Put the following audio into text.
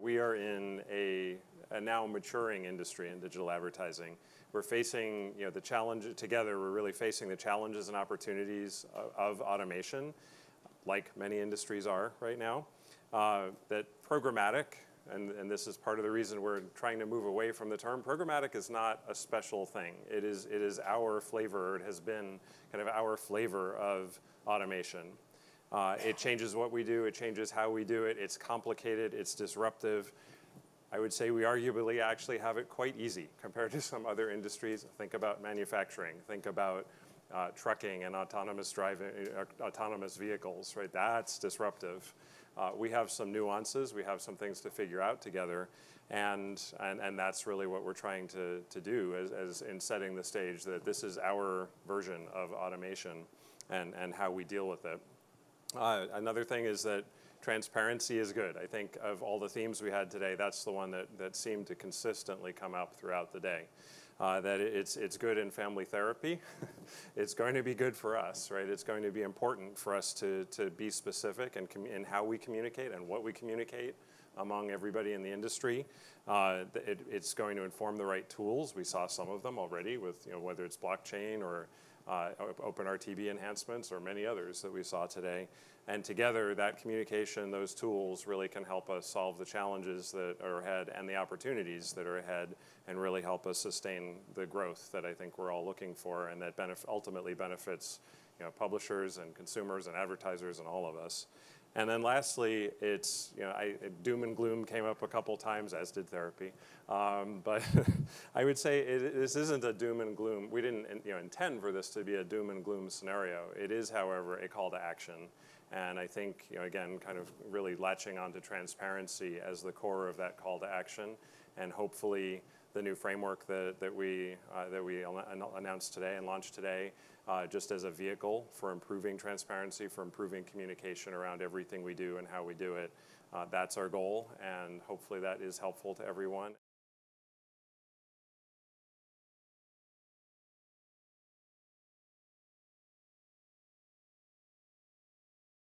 We are in a now maturing industry in digital advertising. We're facing, the challenge together. We're really facing the challenges and opportunities of automation, like many industries are right now. That programmatic, and this is part of the reason we're trying to move away from the term. Programmatic is not a special thing. It is our flavor. It has been kind of our flavor of automation. It changes what we do. It changes how we do it. It's complicated. It's disruptive. I would say we arguably actually have it quite easy compared to some other industries. Think about manufacturing. Think about trucking and autonomous driving, autonomous vehicles. Right? That's disruptive. We have some nuances. We have some things to figure out together, and that's really what we're trying to do as in setting the stage that this is our version of automation and how we deal with it. Another thing is that transparency is good. I think of all the themes we had today, that's the one that seemed to consistently come up throughout the day. That it's good in family therapy. It's going to be good for us, right? It's going to be important for us to be specific in how we communicate and what we communicate among everybody in the industry. It's going to inform the right tools. We saw some of them already with whether it's blockchain or OpenRTB enhancements or many others that we saw today. And together, that communication, those tools really can help us solve the challenges that are ahead and the opportunities that are ahead and really help us sustain the growth that I think we're all looking for and that ultimately benefits publishers and consumers and advertisers and all of us. And then lastly, it's, doom and gloom came up a couple times, as did therapy. But I would say this isn't a doom and gloom. We didn't intend for this to be a doom and gloom scenario. It is, however, a call to action. And I think, again, kind of really latching onto transparency as the core of that call to action. And hopefully the new framework that we announced today and launched today, just as a vehicle for improving transparency, for improving communication around everything we do and how we do it. That's our goal, and hopefully that is helpful to everyone.